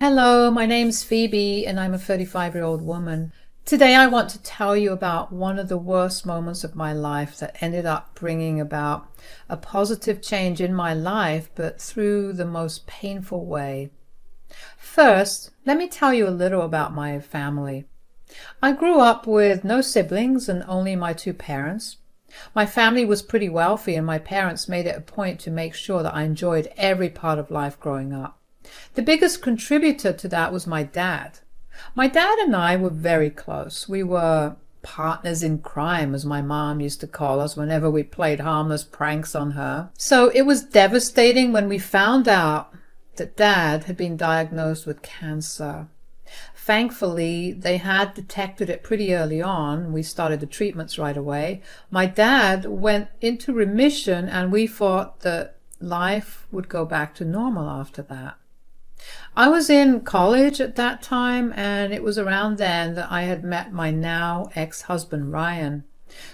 Hello, my name's Phoebe and I'm a 35-year-old woman. Today I want to tell you about one of the worst moments of my life that ended up bringing about a positive change in my life, but through the most painful way. First, let me tell you a little about my family. I grew up with no siblings and only my two parents. My family was pretty wealthy and my parents made it a point to make sure that I enjoyed every part of life growing up. The biggest contributor to that was my dad. My dad and I were very close. We were partners in crime, as my mom used to call us whenever we played harmless pranks on her. So it was devastating when we found out that Dad had been diagnosed with cancer. Thankfully, they had detected it pretty early on. We started the treatments right away. My dad went into remission and we thought that life would go back to normal after that. I was in college at that time, and it was around then that I had met my now ex-husband Ryan.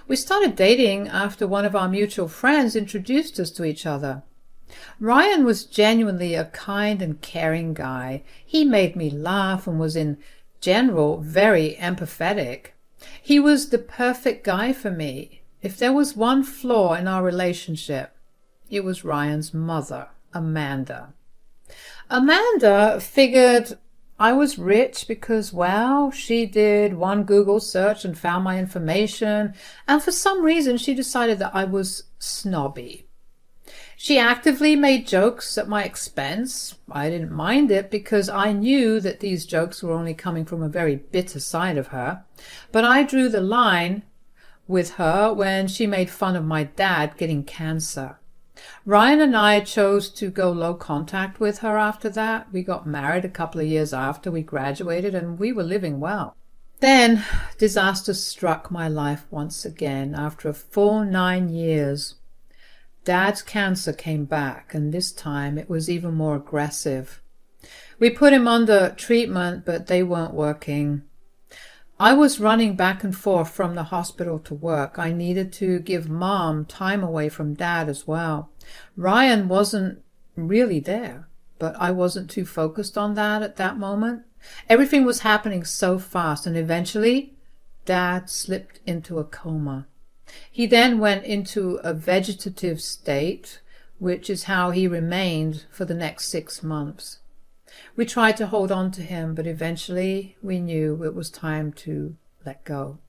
We started dating after one of our mutual friends introduced us to each other. Ryan was genuinely a kind and caring guy. He made me laugh and was in general very empathetic. He was the perfect guy for me. If there was one flaw in our relationship, it was Ryan's mother, Amanda. Amanda figured I was rich because, well, she did one Google search and found my information, and for some reason she decided that I was snobby. She actively made jokes at my expense. I didn't mind it because I knew that these jokes were only coming from a very bitter side of her, but I drew the line with her when she made fun of my dad getting cancer. Ryan and I chose to go low contact with her after that. We got married a couple of years after we graduated and we were living well. Then disaster struck my life once again. After a full 9 years, Dad's cancer came back, and this time it was even more aggressive. We put him under treatment, but they weren't working. I was running back and forth from the hospital to work. I needed to give Mom time away from Dad as well. Ryan wasn't really there, but I wasn't too focused on that at that moment. Everything was happening so fast, and eventually Dad slipped into a coma. He then went into a vegetative state, which is how he remained for the next 6 months. We tried to hold on to him, but eventually we knew it was time to let go.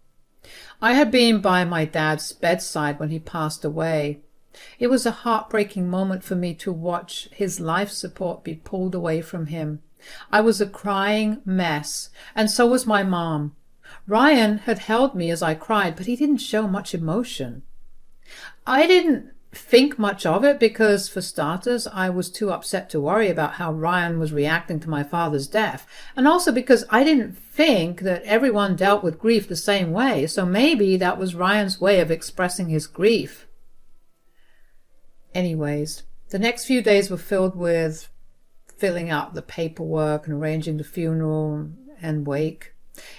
I had been by my dad's bedside when he passed away. It was a heartbreaking moment for me to watch his life support be pulled away from him. I was a crying mess, and so was my mom. Ryan had held me as I cried, but he didn't show much emotion. I didn't think much of it because, for starters, I was too upset to worry about how Ryan was reacting to my father's death, and also because I didn't think that everyone dealt with grief the same way, so maybe that was Ryan's way of expressing his grief. Anyways, the next few days were filled with filling out the paperwork and arranging the funeral and wake.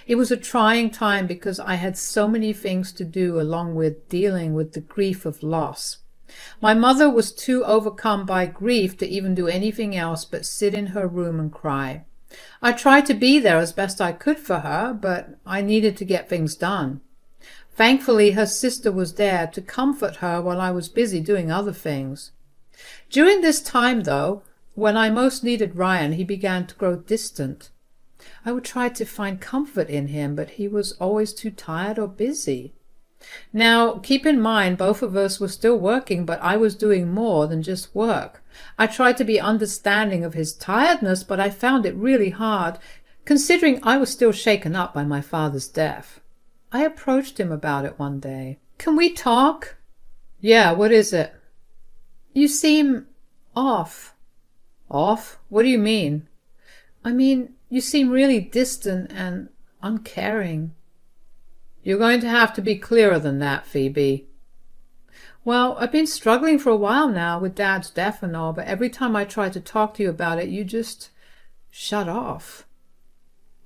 It was a trying time because I had so many things to do along with dealing with the grief of loss. My mother was too overcome by grief to even do anything else but sit in her room and cry. I tried to be there as best I could for her, but I needed to get things done. Thankfully, her sister was there to comfort her while I was busy doing other things. During this time, though, when I most needed Ryan, he began to grow distant. I would try to find comfort in him, but he was always too tired or busy. Now, keep in mind, both of us were still working, but I was doing more than just work. I tried to be understanding of his tiredness, but I found it really hard, considering I was still shaken up by my father's death. I approached him about it one day. "Can we talk?" "Yeah, what is it?" "You seem off." "Off? What do you mean?" "I mean, you seem really distant and uncaring." "You're going to have to be clearer than that, Phoebe." "Well, I've been struggling for a while now with Dad's death and all, but every time I try to talk to you about it, you just shut off."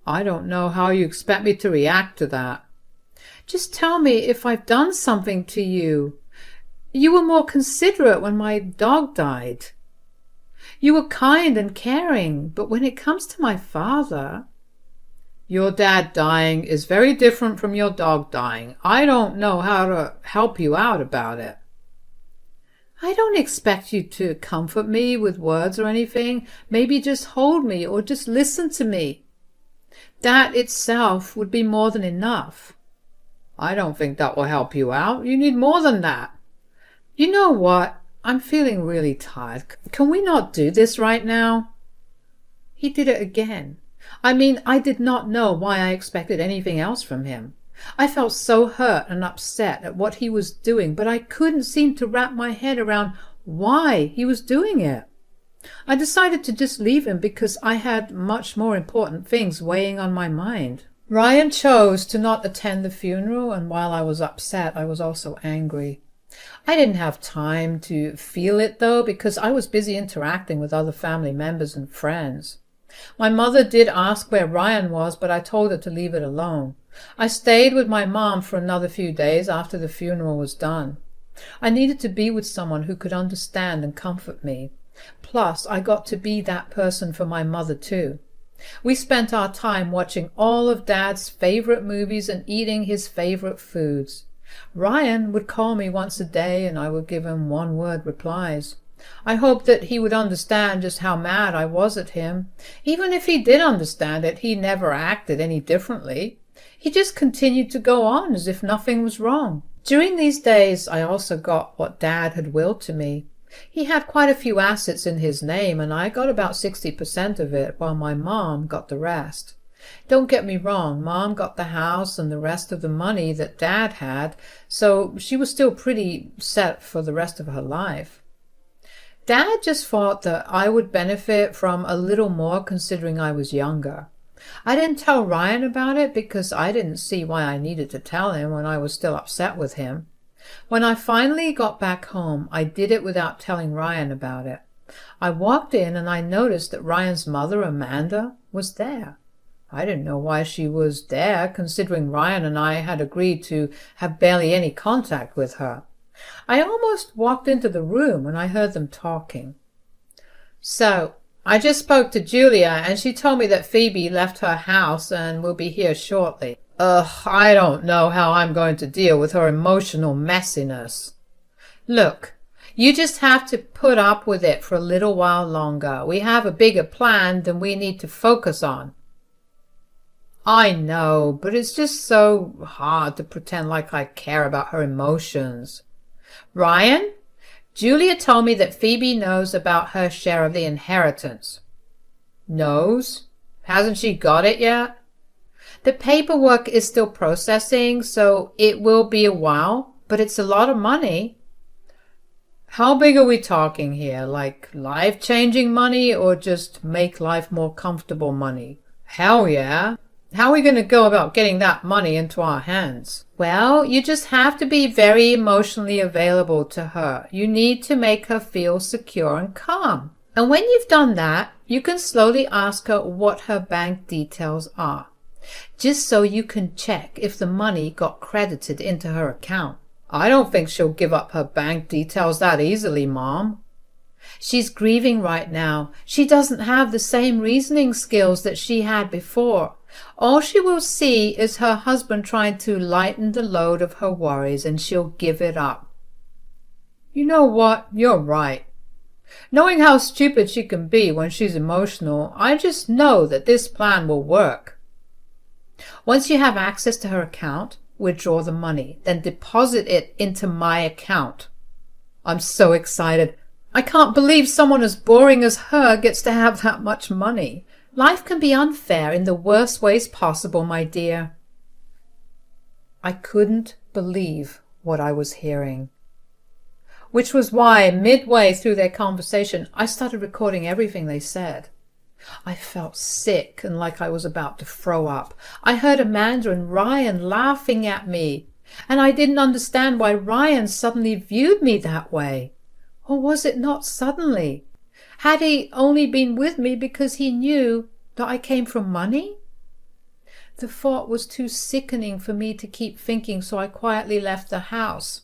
"I don't know how you expect me to react to that." "Just tell me if I've done something to you. You were more considerate when my dog died. You were kind and caring, but when it comes to my father... Your dad dying is very different from your dog dying. I don't know how to help you out about it. I don't expect you to comfort me with words or anything. Maybe just hold me or just listen to me. That itself would be more than enough. I don't think that will help you out. You need more than that. You know what? I'm feeling really tired. Can we not do this right now? He did it again. I mean, I did not know why I expected anything else from him. I felt so hurt and upset at what he was doing, but I couldn't seem to wrap my head around why he was doing it. I decided to just leave him because I had much more important things weighing on my mind. Ryan chose to not attend the funeral, and while I was upset, I was also angry. I didn't have time to feel it, though, because I was busy interacting with other family members and friends. My mother did ask where Ryan was, but I told her to leave it alone. I stayed with my mom for another few days after the funeral was done. I needed to be with someone who could understand and comfort me. Plus, I got to be that person for my mother, too. We spent our time watching all of Dad's favorite movies and eating his favorite foods. Ryan would call me once a day, and I would give him one-word replies. I hoped that he would understand just how mad I was at him. Even if he did understand it, he never acted any differently. He just continued to go on as if nothing was wrong. During these days, I also got what Dad had willed to me. He had quite a few assets in his name, and I got about 60% of it, while my mom got the rest. Don't get me wrong, Mom got the house and the rest of the money that Dad had, so she was still pretty set for the rest of her life. Dad just thought that I would benefit from a little more considering I was younger. I didn't tell Ryan about it because I didn't see why I needed to tell him when I was still upset with him. When I finally got back home, I did it without telling Ryan about it. I walked in and I noticed that Ryan's mother, Amanda, was there. I didn't know why she was there, considering Ryan and I had agreed to have barely any contact with her. I almost walked into the room when I heard them talking. So, I just spoke to Julia, and she told me that Phoebe left her house and will be here shortly. I don't know how I'm going to deal with her emotional messiness. Look, you just have to put up with it for a little while longer. We have a bigger plan than we need to focus on. I know, but it's just so hard to pretend like I care about her emotions. Ryan, Julia told me that Phoebe knows about her share of the inheritance. Knows? Hasn't she got it yet? The paperwork is still processing, so it will be a while, but it's a lot of money. How big are we talking here? Like life-changing money or just make life more comfortable money? Hell yeah. How are we going to go about getting that money into our hands? Well, you just have to be very emotionally available to her. You need to make her feel secure and calm. And when you've done that, you can slowly ask her what her bank details are, just so you can check if the money got credited into her account. I don't think she'll give up her bank details that easily, Mom. She's grieving right now. She doesn't have the same reasoning skills that she had before. All she will see is her husband trying to lighten the load of her worries, and she'll give it up. You know what? You're right. Knowing how stupid she can be when she's emotional, I just know that this plan will work. Once you have access to her account, withdraw the money, then deposit it into my account. I'm so excited. I can't believe someone as boring as her gets to have that much money. Life can be unfair in the worst ways possible, my dear. I couldn't believe what I was hearing. Which was why, midway through their conversation, I started recording everything they said. I felt sick and like I was about to throw up. I heard Amanda and Ryan laughing at me, and I didn't understand why Ryan suddenly viewed me that way. Or was it not suddenly? Had he only been with me because he knew that I came from money? The thought was too sickening for me to keep thinking, so I quietly left the house.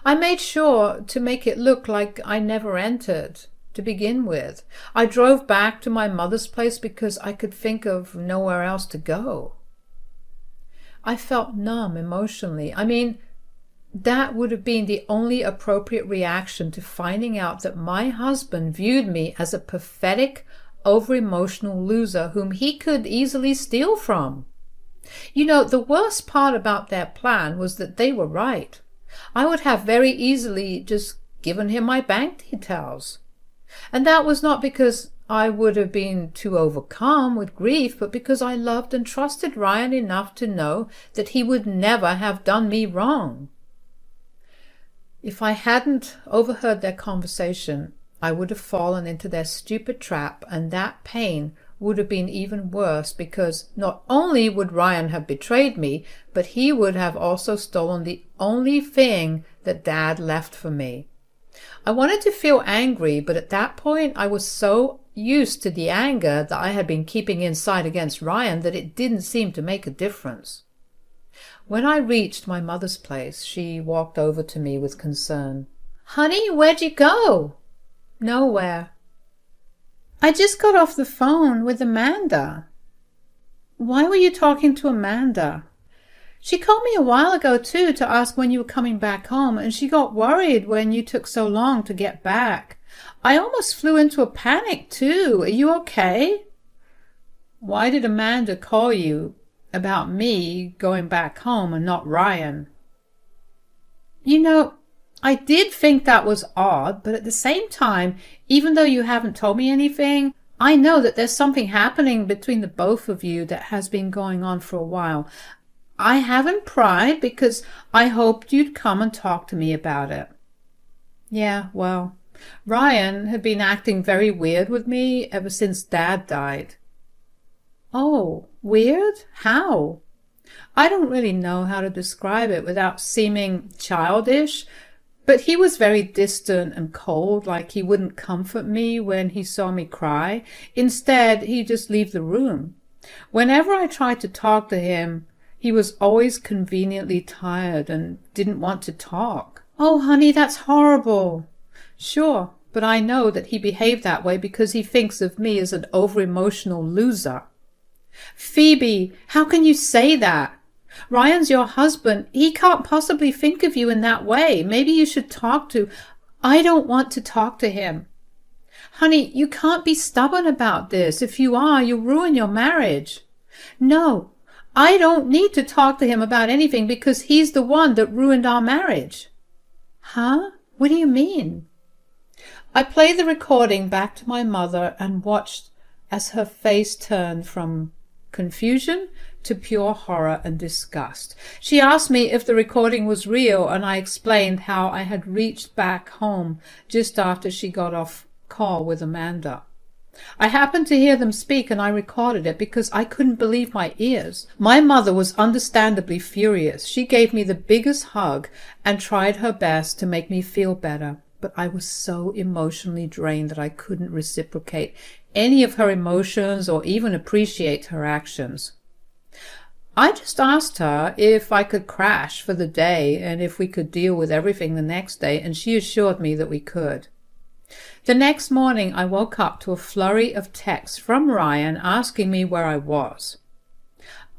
I made sure to make it look like I never entered, to begin with. I drove back to my mother's place because I could think of nowhere else to go. I felt numb emotionally. I mean, that would have been the only appropriate reaction to finding out that my husband viewed me as a pathetic, over-emotional loser whom he could easily steal from. You know, the worst part about their plan was that they were right. I would have very easily just given him my bank details. And that was not because I would have been too overcome with grief, but because I loved and trusted Ryan enough to know that he would never have done me wrong. If I hadn't overheard their conversation, I would have fallen into their stupid trap, and that pain would have been even worse because not only would Ryan have betrayed me, but he would have also stolen the only thing that Dad left for me. I wanted to feel angry, but at that point I was so used to the anger that I had been keeping inside against Ryan that it didn't seem to make a difference. When I reached my mother's place, she walked over to me with concern. "Honey, where'd you go?" "Nowhere." "I just got off the phone with Amanda." "Why were you talking to Amanda?" "She called me a while ago, too, to ask when you were coming back home, and she got worried when you took so long to get back. I almost flew into a panic, too. Are you okay?" "Why did Amanda call you about me going back home and not Ryan?" "You know, I did think that was odd, but at the same time, even though you haven't told me anything, I know that there's something happening between the both of you that has been going on for a while. I haven't pried because I hoped you'd come and talk to me about it." "Yeah, well, Ryan had been acting very weird with me ever since Dad died." "Oh, weird? How?" "I don't really know how to describe it without seeming childish, but he was very distant and cold, like he wouldn't comfort me when he saw me cry. Instead, he'd just leave the room. Whenever I tried to talk to him, he was always conveniently tired and didn't want to talk." "Oh, honey, that's horrible." "Sure, but I know that he behaved that way because he thinks of me as an over-emotional loser." "Phoebe, how can you say that? Ryan's your husband. He can't possibly think of you in that way. Maybe you should talk to—" "I don't want to talk to him." "Honey, you can't be stubborn about this. If you are, you'll ruin your marriage." "No, I don't need to talk to him about anything because he's the one that ruined our marriage." "Huh? What do you mean?" I played the recording back to my mother and watched as her face turned from confusion to pure horror and disgust. She asked me if the recording was real, and I explained how I had reached back home just after she got off call with Amanda. I happened to hear them speak, and I recorded it because I couldn't believe my ears. My mother was understandably furious. She gave me the biggest hug and tried her best to make me feel better, but I was so emotionally drained that I couldn't reciprocate any of her emotions or even appreciate her actions. I just asked her if I could crash for the day and if we could deal with everything the next day, and she assured me that we could. The next morning I woke up to a flurry of texts from Ryan asking me where I was.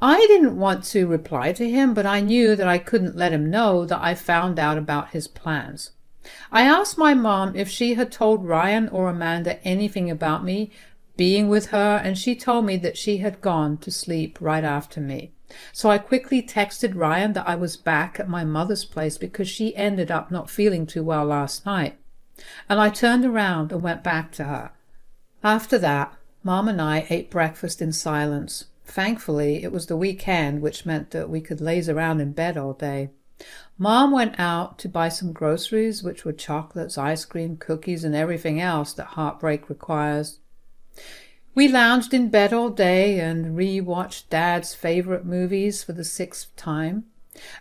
I didn't want to reply to him, but I knew that I couldn't let him know that I found out about his plans. I asked my mom if she had told Ryan or Amanda anything about me being with her, and she told me that she had gone to sleep right after me. So I quickly texted Ryan that I was back at my mother's place because she ended up not feeling too well last night, and I turned around and went back to her. After that, Mom and I ate breakfast in silence. Thankfully, it was the weekend, which meant that we could laze around in bed all day. Mom went out to buy some groceries, which were chocolates, ice cream, cookies, and everything else that heartbreak requires. We lounged in bed all day and re-watched Dad's favorite movies for the 6th time.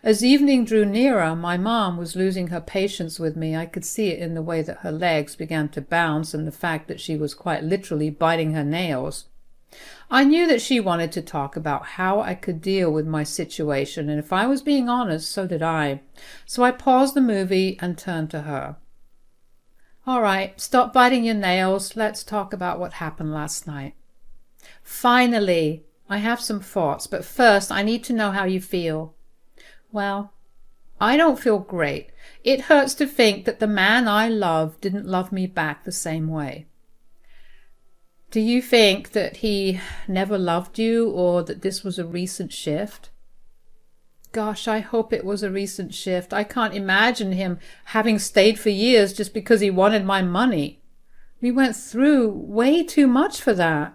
As evening drew nearer, my mom was losing her patience with me. I could see it in the way that her legs began to bounce and the fact that she was quite literally biting her nails. I knew that she wanted to talk about how I could deal with my situation, and if I was being honest, so did I. So I paused the movie and turned to her. All right, stop biting your nails. Let's talk about what happened last night. Finally, I have some thoughts, but first I need to know how you feel. Well, I don't feel great. It hurts to think that the man I love didn't love me back the same way. Do you think that he never loved you, or that this was a recent shift? Gosh, I hope it was a recent shift. I can't imagine him having stayed for years just because he wanted my money. We went through way too much for that.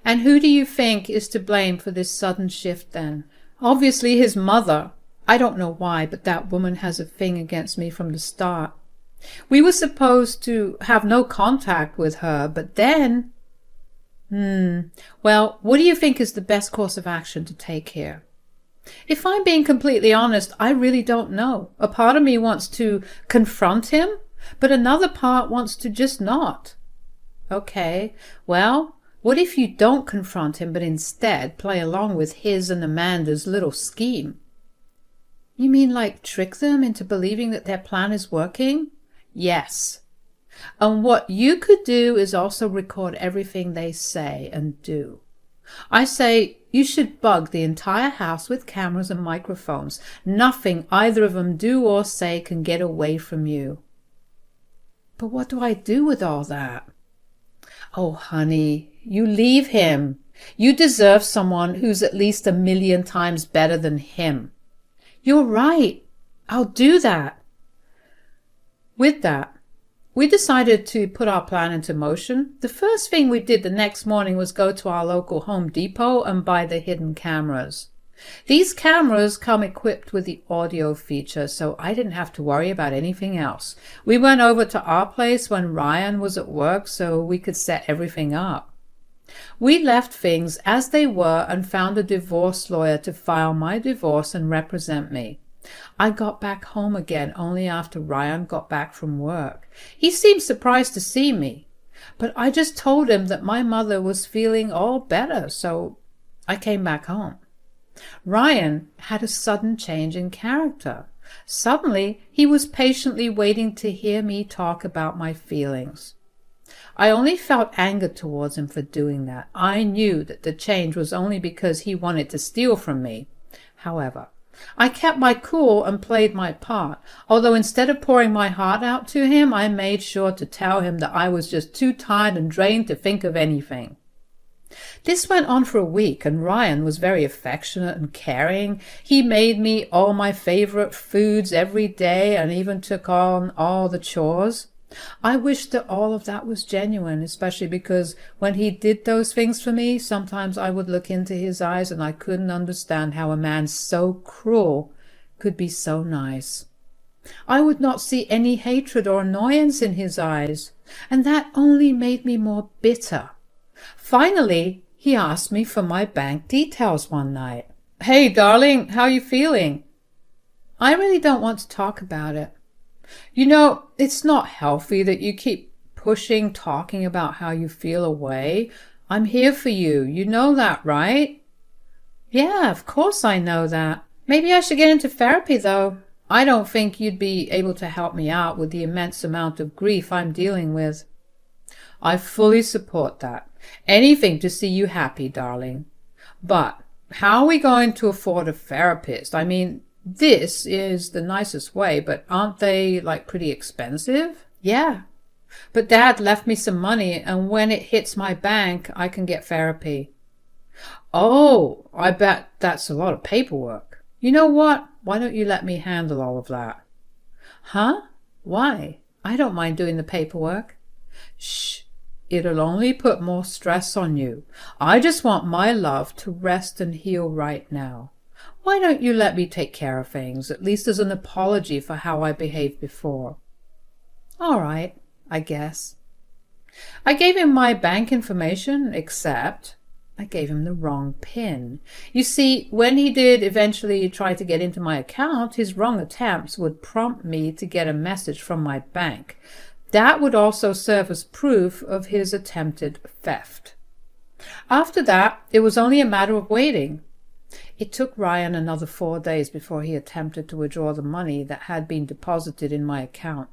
And who do you think is to blame for this sudden shift then? Obviously his mother. I don't know why, but that woman has a thing against me from the start. We were supposed to have no contact with her, but then... Well, what do you think is the best course of action to take here? If I'm being completely honest, I really don't know. A part of me wants to confront him, but another part wants to just not. Okay, well, what if you don't confront him, but instead play along with his and Amanda's little scheme? You mean like trick them into believing that their plan is working? Yes. And what you could do is also record everything they say and do. I say you should bug the entire house with cameras and microphones. Nothing either of them do or say can get away from you. But what do I do with all that? Oh, honey, you leave him. You deserve someone who's at least 1,000,000 times better than him. You're right. I'll do that. With that, we decided to put our plan into motion. The first thing we did the next morning was go to our local Home Depot and buy the hidden cameras. These cameras come equipped with the audio feature, so I didn't have to worry about anything else. We went over to our place when Ryan was at work so we could set everything up. We left things as they were and found a divorce lawyer to file my divorce and represent me. I got back home again only after Ryan got back from work. He seemed surprised to see me, but I just told him that my mother was feeling all better, so I came back home. Ryan had a sudden change in character. Suddenly, he was patiently waiting to hear me talk about my feelings. I only felt anger towards him for doing that. I knew that the change was only because he wanted to steal from me. However, I kept my cool and played my part, although instead of pouring my heart out to him, I made sure to tell him that I was just too tired and drained to think of anything. This went on for a week, and Ryan was very affectionate and caring. He made me all my favorite foods every day and even took on all the chores. I wished that all of that was genuine, especially because when he did those things for me, sometimes I would look into his eyes and I couldn't understand how a man so cruel could be so nice. I would not see any hatred or annoyance in his eyes, and that only made me more bitter. Finally, he asked me for my bank details one night. "Hey, darling, how are you feeling?" I really don't want to talk about it. You know, it's not healthy that you keep talking about how you feel away. I'm here for you. You know that, right? Yeah, of course I know that. Maybe I should get into therapy, though. I don't think you'd be able to help me out with the immense amount of grief I'm dealing with. I fully support that. Anything to see you happy, darling. But how are we going to afford a therapist? I mean, this is the nicest way, but aren't they, like, pretty expensive? Yeah. But Dad left me some money, and when it hits my bank, I can get therapy. Oh, I bet that's a lot of paperwork. You know what? Why don't you let me handle all of that? Huh? Why? I don't mind doing the paperwork. Shh. It'll only put more stress on you. I just want my love to rest and heal right now. Why don't you let me take care of things, at least as an apology for how I behaved before? All right, I guess. I gave him my bank information, except I gave him the wrong PIN. You see, when he did eventually try to get into my account, his wrong attempts would prompt me to get a message from my bank. That would also serve as proof of his attempted theft. After that, it was only a matter of waiting. It took Ryan another 4 days before he attempted to withdraw the money that had been deposited in my account.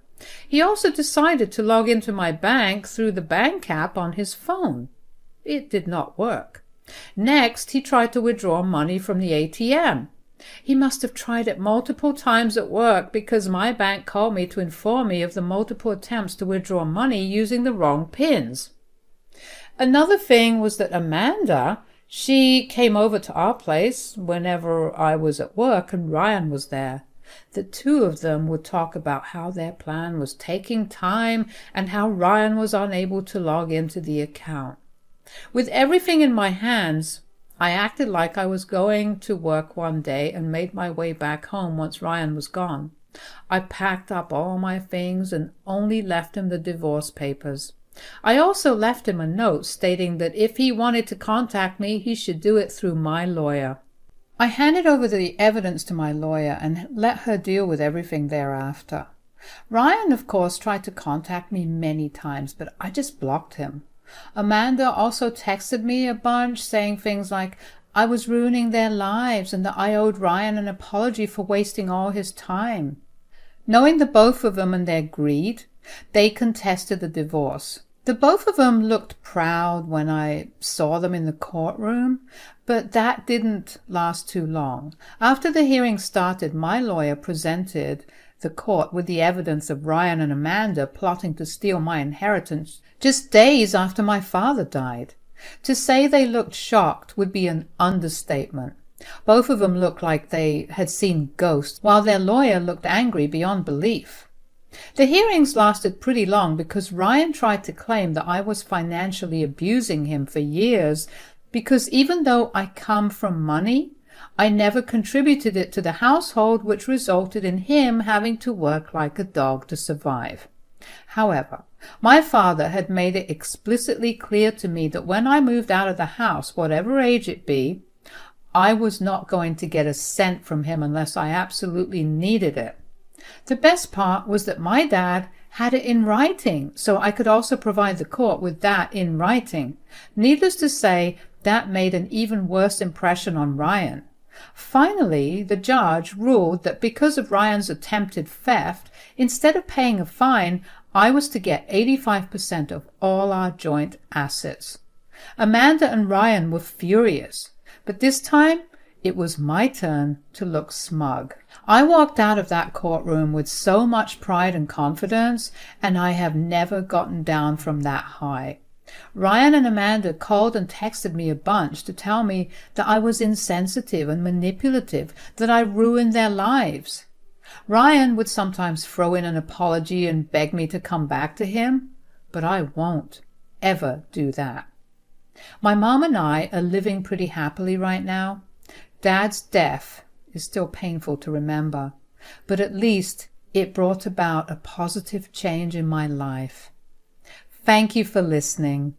He also decided to log into my bank through the bank app on his phone. It did not work. Next, he tried to withdraw money from the ATM. He must have tried it multiple times at work because my bank called me to inform me of the multiple attempts to withdraw money using the wrong pins. Another thing was that Amanda, she came over to our place whenever I was at work and Ryan was there. The two of them would talk about how their plan was taking time and how Ryan was unable to log into the account. With everything in my hands, I acted like I was going to work one day and made my way back home once Ryan was gone. I packed up all my things and only left him the divorce papers. I also left him a note stating that if he wanted to contact me, he should do it through my lawyer. I handed over the evidence to my lawyer and let her deal with everything thereafter. Ryan, of course, tried to contact me many times, but I just blocked him. Amanda also texted me a bunch saying things like I was ruining their lives and that I owed Ryan an apology for wasting all his time. Knowing the both of them and their greed, they contested the divorce. The both of them looked proud when I saw them in the courtroom, but that didn't last too long. After the hearing started, my lawyer presented the court with the evidence of Ryan and Amanda plotting to steal my inheritance just days after my father died. To say they looked shocked would be an understatement. Both of them looked like they had seen ghosts, while their lawyer looked angry beyond belief. The hearings lasted pretty long because Ryan tried to claim that I was financially abusing him for years because even though I come from money, I never contributed it to the household, which resulted in him having to work like a dog to survive. However, my father had made it explicitly clear to me that when I moved out of the house, whatever age it be, I was not going to get a cent from him unless I absolutely needed it. The best part was that my dad had it in writing, so I could also provide the court with that in writing. Needless to say, that made an even worse impression on Ryan. Finally, the judge ruled that because of Ryan's attempted theft, instead of paying a fine, I was to get 85% of all our joint assets. Amanda and Ryan were furious, but this time it was my turn to look smug. I walked out of that courtroom with so much pride and confidence, and I have never gotten down from that high. Ryan and Amanda called and texted me a bunch to tell me that I was insensitive and manipulative, that I ruined their lives. Ryan would sometimes throw in an apology and beg me to come back to him, but I won't ever do that. My mom and I are living pretty happily right now. Dad's death is still painful to remember, but at least it brought about a positive change in my life. Thank you for listening.